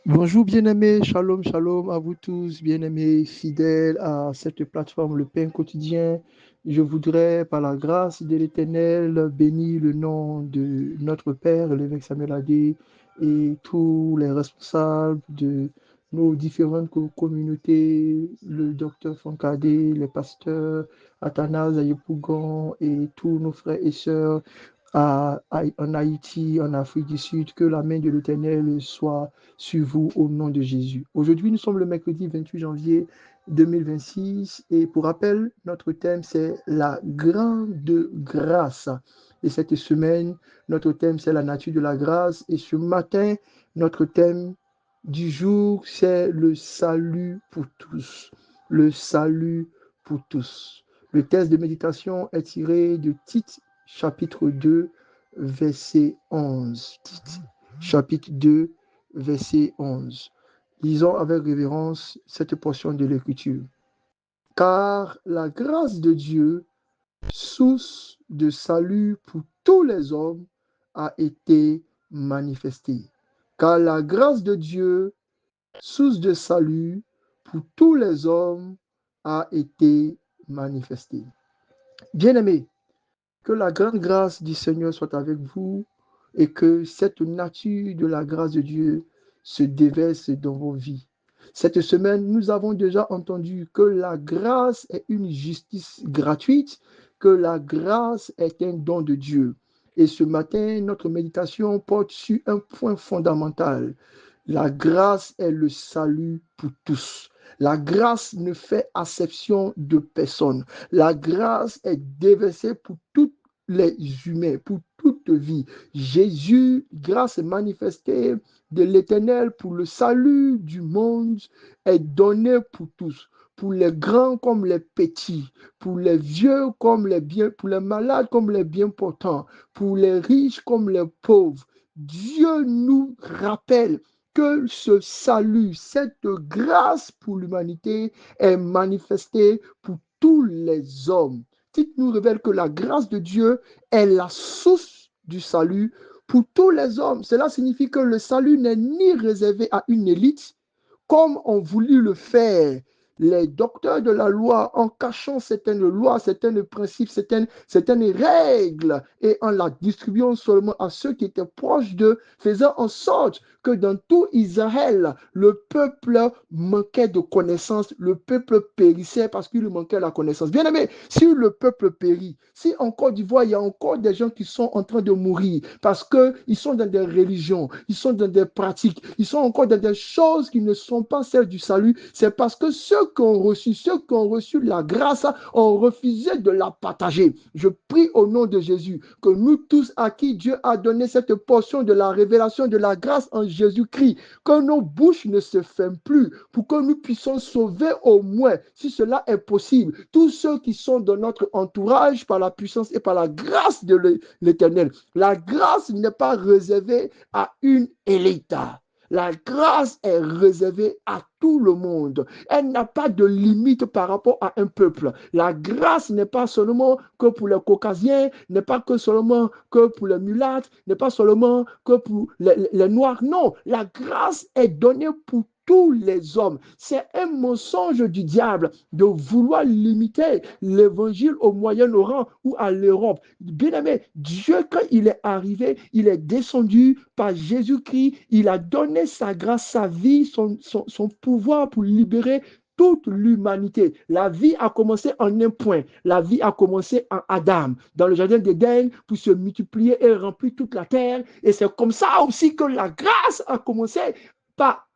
Bonjour bien-aimés, shalom, shalom à vous tous, bien-aimés, fidèles à cette plateforme, le pain quotidien. Je voudrais, par la grâce de l'Éternel, bénir le nom de notre Père, l'évêque Samuel Adé, et tous les responsables de nos différentes communautés, le docteur Fonkadé, les pasteurs, Athanase Ayepougon et tous nos frères et sœurs en Haïti, en Afrique du Sud, que la main de l'Éternel soit sur vous au nom de Jésus. Aujourd'hui, nous sommes le mercredi 28 janvier 2026 et pour rappel, notre thème c'est la grande grâce. Et cette semaine, notre thème c'est la nature de la grâce et ce matin, notre thème du jour c'est le salut pour tous. Le salut pour tous. Le texte de méditation est tiré de Tite chapitre 2 verset 11. Tite chapitre 2 verset 11. Lisons avec révérence cette portion de l'Écriture. Car la grâce de Dieu, source de salut pour tous les hommes, a été manifestée. Car la grâce de Dieu, source de salut pour tous les hommes, a été manifestée. Bien-aimés, que la grande grâce du Seigneur soit avec vous et que cette nature de la grâce de Dieu se déverse dans vos vies. Cette semaine, nous avons déjà entendu que la grâce est une justice gratuite, que la grâce est un don de Dieu. Et ce matin, notre méditation porte sur un point fondamental. La grâce est le salut pour tous. La grâce ne fait acception de personne. La grâce est déversée pour tous les humains, pour toute vie. Jésus, grâce manifestée de l'Éternel pour le salut du monde, est donnée pour tous. Pour les grands comme les petits, pour les vieux comme les bien, pour les malades comme les bien portants, pour les riches comme les pauvres. Dieu nous rappelle que ce salut, cette grâce pour l'humanité est manifestée pour tous les hommes. Tite nous révèle que la grâce de Dieu est la source du salut pour tous les hommes. Cela signifie que le salut n'est ni réservé à une élite, comme on voulut le faire les docteurs de la loi en cachant certaines lois, certains principes, certaines règles et en la distribuant seulement à ceux qui étaient proches d'eux, faisant en sorte que dans tout Israël, le peuple manquait de connaissance, le peuple périssait parce qu'il manquait la connaissance. Bien aimé, si le peuple périt, si en Côte d'Ivoire, il y a encore des gens qui sont en train de mourir parce qu'ils sont dans des religions, ils sont dans des pratiques, ils sont encore dans des choses qui ne sont pas celles du salut, c'est parce que ceux qui ont reçu la grâce ont refusé de la partager. Je prie au nom de Jésus que nous tous à qui Dieu a donné cette portion de la révélation de la grâce en Jésus-Christ, que nos bouches ne se ferment plus pour que nous puissions sauver au moins, si cela est possible, tous ceux qui sont dans notre entourage par la puissance et par la grâce de l'Éternel. La grâce n'est pas réservée à une élite. La grâce est réservée à tout le monde. Elle n'a pas de limite par rapport à un peuple. La grâce n'est pas seulement que pour les caucasiens, n'est pas que seulement que pour les mulattes, n'est pas seulement que pour les noirs. Non, la grâce est donnée pour tous les hommes. C'est un mensonge du diable de vouloir limiter l'évangile au Moyen-Orient ou à l'Europe. Bien aimé, Dieu, quand il est arrivé, il est descendu par Jésus-Christ, il a donné sa grâce, sa vie, son pouvoir pour libérer toute l'humanité. La vie a commencé en un point. La vie a commencé en Adam, dans le jardin d'Éden, pour se multiplier et remplir toute la terre. Et c'est comme ça aussi que la grâce a commencé par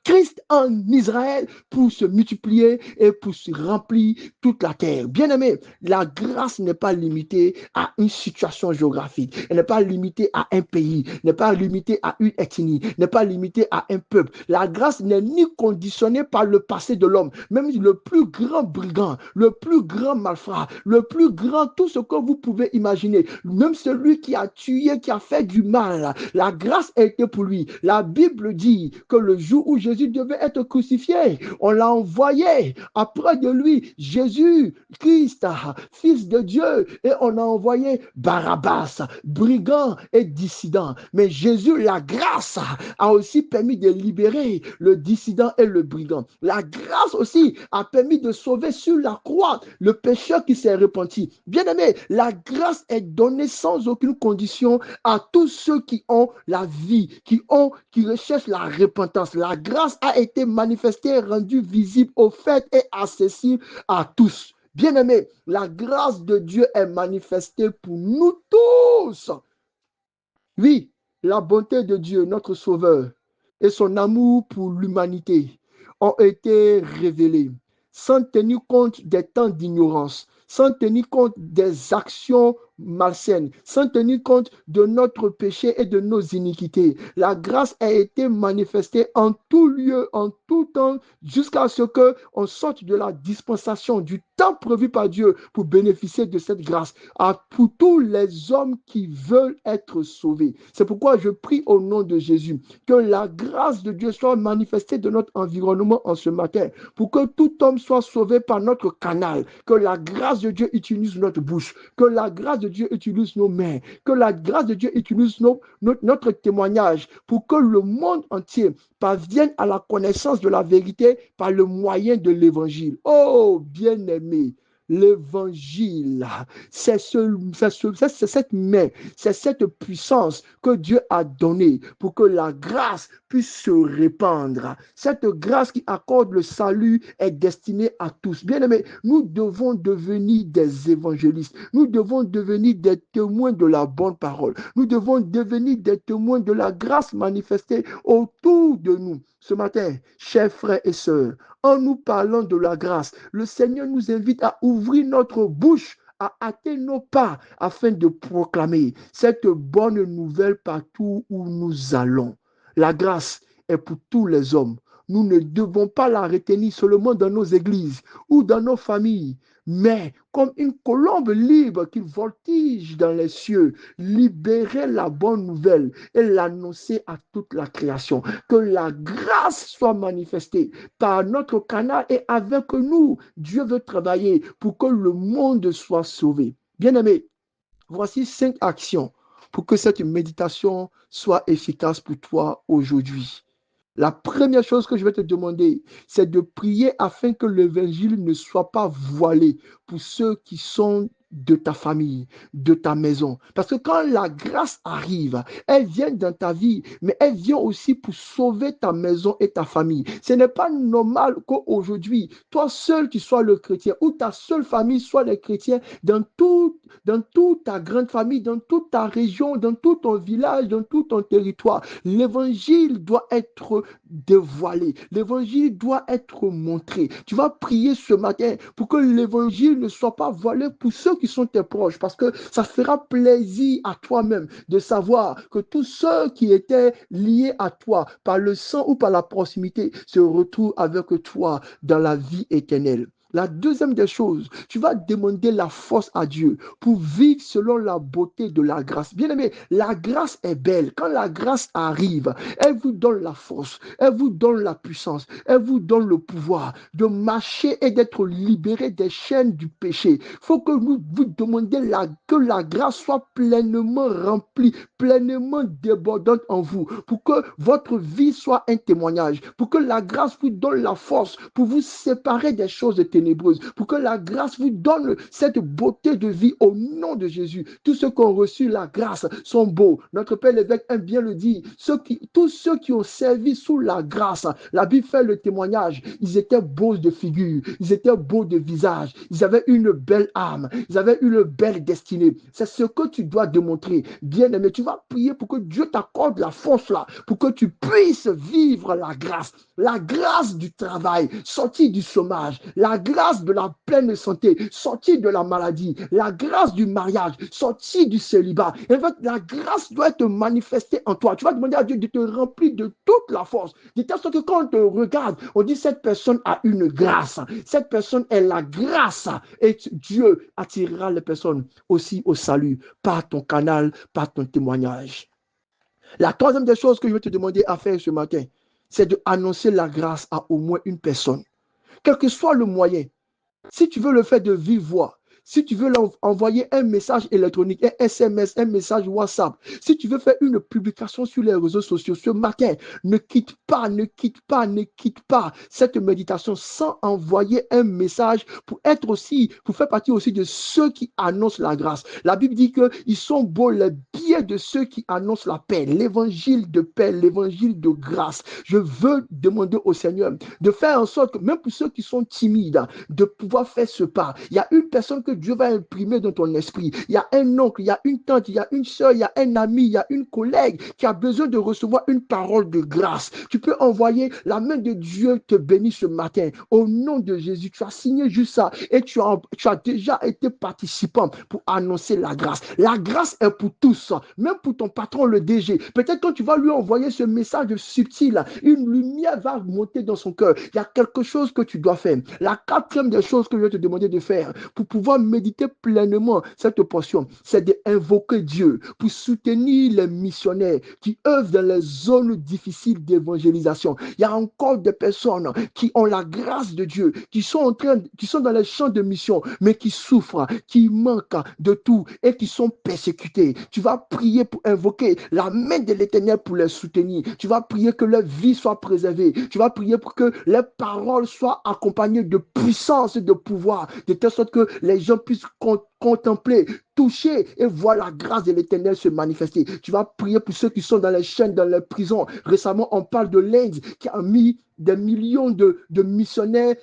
Christ en Israël pour se multiplier et pour se remplir toute la terre. Bien-aimé, la grâce n'est pas limitée à une situation géographique, elle n'est pas limitée à un pays, n'est pas limitée à une ethnie, n'est pas limitée à un peuple. La grâce n'est ni conditionnée par le passé de l'homme, même le plus grand brigand, le plus grand malfrat, le plus grand, tout ce que vous pouvez imaginer, même celui qui a tué, qui a fait du mal, la grâce a été pour lui. La Bible dit que le jour où Jésus devait être crucifié, on l'a envoyé après de lui, Jésus, Christ, fils de Dieu, et on a envoyé Barabbas, brigand et dissident. Mais Jésus, la grâce, a aussi permis de libérer le dissident et le brigand. La grâce aussi a permis de sauver sur la croix le pécheur qui s'est repenti. Bien-aimé, la grâce est donnée sans aucune condition à tous ceux qui ont la vie, qui recherchent la repentance. La grâce a été manifestée, rendue visible au fait et accessible à tous. Bien-aimé, la grâce de Dieu est manifestée pour nous tous. Oui, la bonté de Dieu, notre Sauveur, et son amour pour l'humanité ont été révélés sans tenir compte des temps d'ignorance, sans tenir compte des actions malsaines, sans tenir compte de notre péché et de nos iniquités. La grâce a été manifestée en tout lieu, en tout temps, jusqu'à ce qu'on sorte de la dispensation, du temps prévu par Dieu pour bénéficier de cette grâce pour tous les hommes qui veulent être sauvés. C'est pourquoi je prie au nom de Jésus que la grâce de Dieu soit manifestée de notre environnement en ce matin, pour que tout homme soit sauvé par notre canal, que la grâce de Dieu utilise notre bouche, que la grâce de Dieu utilise nos mains, que la grâce de Dieu utilise notre témoignage, pour que le monde entier parvienne à la connaissance de la vérité par le moyen de l'évangile. Oh, bien-aimé, l'évangile, c'est cette main, c'est cette puissance que Dieu a donnée pour que la grâce puisse se répandre. Cette grâce qui accorde le salut est destinée à tous. Bien-aimés, nous devons devenir des évangélistes. Nous devons devenir des témoins de la bonne parole. Nous devons devenir des témoins de la grâce manifestée autour de nous. Ce matin, chers frères et sœurs, en nous parlant de la grâce, le Seigneur nous invite à ouvrir notre bouche, à hâter nos pas afin de proclamer cette bonne nouvelle partout où nous allons. La grâce est pour tous les hommes. Nous ne devons pas la retenir seulement dans nos églises ou dans nos familles, mais comme une colombe libre qui voltige dans les cieux, libérer la bonne nouvelle et l'annoncer à toute la création. Que la grâce soit manifestée par notre canal et avec nous. Dieu veut travailler pour que le monde soit sauvé. Bien-aimé, voici 5 actions pour que cette méditation soit efficace pour toi aujourd'hui. La première chose que je vais te demander, c'est de prier afin que l'évangile ne soit pas voilé pour ceux qui sont de ta famille, de ta maison. Parce que quand la grâce arrive, elle vient dans ta vie, mais elle vient aussi pour sauver ta maison et ta famille. Ce n'est pas normal qu'aujourd'hui, toi seul tu sois le chrétien ou ta seule famille soit les chrétiens dans toute ta grande famille, dans toute ta région, dans tout ton village, dans tout ton territoire. L'évangile doit être dévoilé. L'évangile doit être montré. Tu vas prier ce matin pour que l'évangile ne soit pas voilé pour ceux qui sont tes proches, parce que ça fera plaisir à toi-même de savoir que tous ceux qui étaient liés à toi par le sang ou par la proximité se retrouvent avec toi dans la vie éternelle. La deuxième des choses, tu vas demander la force à Dieu pour vivre selon la beauté de la grâce. Bien aimé, la grâce est belle. Quand la grâce arrive, elle vous donne la force, elle vous donne la puissance, elle vous donne le pouvoir de marcher et d'être libéré des chaînes du péché. Il faut que vous demandiez que la grâce soit pleinement remplie, pleinement débordante en vous, pour que votre vie soit un témoignage, pour que la grâce vous donne la force pour vous séparer des choses ténébreuses. ténébreuse, pour que la grâce vous donne cette beauté de vie au nom de Jésus. Tous ceux qui ont reçu la grâce sont beaux. Notre Père l'évêque aime bien le dire. Tous ceux qui ont servi sous la grâce, la Bible fait le témoignage, ils étaient beaux de figure, ils étaient beaux de visage, ils avaient une belle âme, ils avaient une belle destinée. C'est ce que tu dois démontrer. Bien-aimé, tu vas prier pour que Dieu t'accorde la force là, pour que tu puisses vivre la grâce du travail, sortir du chômage, la grâce de la pleine santé, sortir de la maladie, la grâce du mariage, sortir du célibat. En fait, la grâce doit être manifestée en toi. Tu vas demander à Dieu de te remplir de toute la force, de telle sorte que quand on te regarde, on dit cette personne a une grâce, cette personne est la grâce, et Dieu attirera les personnes aussi au salut par ton canal, par ton témoignage. La troisième des choses que je vais te demander à faire ce matin, c'est d'annoncer la grâce à au moins une personne. Quel que soit le moyen, si tu veux le faire de vive voix, si tu veux envoyer un message électronique, un SMS, un message WhatsApp, si tu veux faire une publication sur les réseaux sociaux ce matin, ne quitte pas cette méditation sans envoyer un message pour faire partie aussi de ceux qui annoncent la grâce. La Bible dit qu'ils sont beaux les pieds de ceux qui annoncent la paix, l'évangile de paix, l'évangile de grâce. Je veux demander au Seigneur de faire en sorte que même pour ceux qui sont timides, de pouvoir faire ce pas. Il y a une personne que Dieu va imprimer dans ton esprit. Il y a un oncle, il y a une tante, il y a une soeur, il y a un ami, il y a une collègue qui a besoin de recevoir une parole de grâce. Tu peux envoyer la main de Dieu te bénir ce matin. Au nom de Jésus, tu as signé juste ça et tu as déjà été participant pour annoncer la grâce. La grâce est pour tous, même pour ton patron, le DG. Peut-être quand tu vas lui envoyer ce message subtil, une lumière va monter dans son cœur. Il y a quelque chose que tu dois faire. La quatrième des choses que je vais te demander de faire pour pouvoir méditer pleinement cette portion, c'est d'invoquer Dieu pour soutenir les missionnaires qui œuvrent dans les zones difficiles d'évangélisation. Il y a encore des personnes qui ont la grâce de Dieu, qui sont dans les champs de mission, mais qui souffrent, qui manquent de tout et qui sont persécutés. Tu vas prier pour invoquer la main de l'Éternel pour les soutenir. Tu vas prier que leur vie soit préservée. Tu vas prier pour que les paroles soient accompagnées de puissance et de pouvoir, de telle sorte que les gens puissent contempler, toucher et voir la grâce de l'Éternel se manifester. Tu vas prier pour ceux qui sont dans les chaînes, dans les prisons. Récemment, on parle de l'Inde qui a mis des millions de missionnaires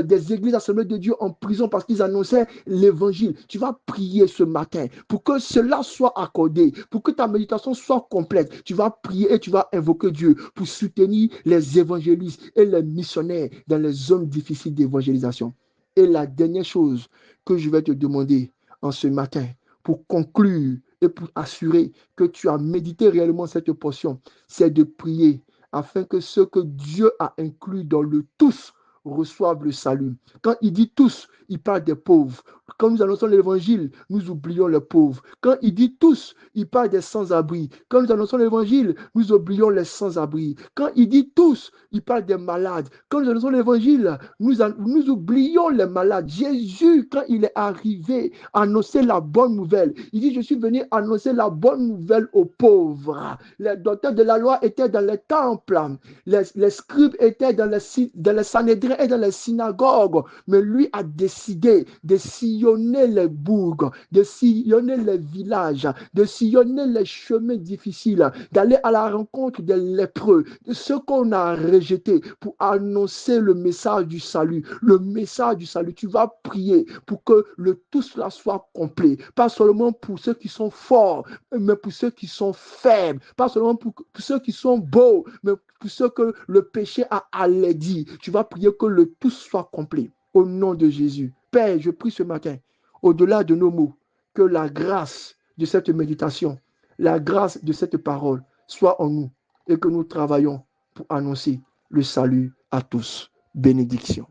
des églises Assemblées de Dieu en prison parce qu'ils annonçaient l'évangile. Tu vas prier ce matin pour que cela soit accordé, pour que ta méditation soit complète. Tu vas prier et tu vas invoquer Dieu pour soutenir les évangélistes et les missionnaires dans les zones difficiles d'évangélisation. Et la dernière chose que je vais te demander en ce matin, pour conclure et pour assurer que tu as médité réellement cette portion, c'est de prier afin que ceux que Dieu a inclus dans le tous reçoivent le salut. Quand il dit tous, il parle des pauvres. Quand nous annonçons l'évangile, nous oublions les pauvres. Quand il dit tous, il parle des sans-abri. Quand nous annonçons l'évangile, nous oublions les sans-abri. Quand il dit tous, il parle des malades. Quand nous annonçons l'évangile, nous oublions les malades. Jésus, quand il est arrivé, annonçait la bonne nouvelle. Il dit, je suis venu annoncer la bonne nouvelle aux pauvres. Les docteurs de la loi étaient dans les temples. Les scribes étaient dans les Sanhédrins et dans les synagogues. Mais lui a décidé de sillonner les bourgs, de sillonner les villages, de sillonner les chemins difficiles, d'aller à la rencontre des lépreux, de ceux qu'on a rejetés pour annoncer le message du salut. Le message du salut, tu vas prier pour que tout cela soit complet. Pas seulement pour ceux qui sont forts, mais pour ceux qui sont faibles. Pas seulement pour ceux qui sont beaux, mais pour ceux que le péché a allaidi. Tu vas prier que le tout soit complet. Au nom de Jésus. Père, je prie ce matin, au-delà de nos mots, que la grâce de cette méditation, la grâce de cette parole soit en nous et que nous travaillons pour annoncer le salut à tous. Bénédiction.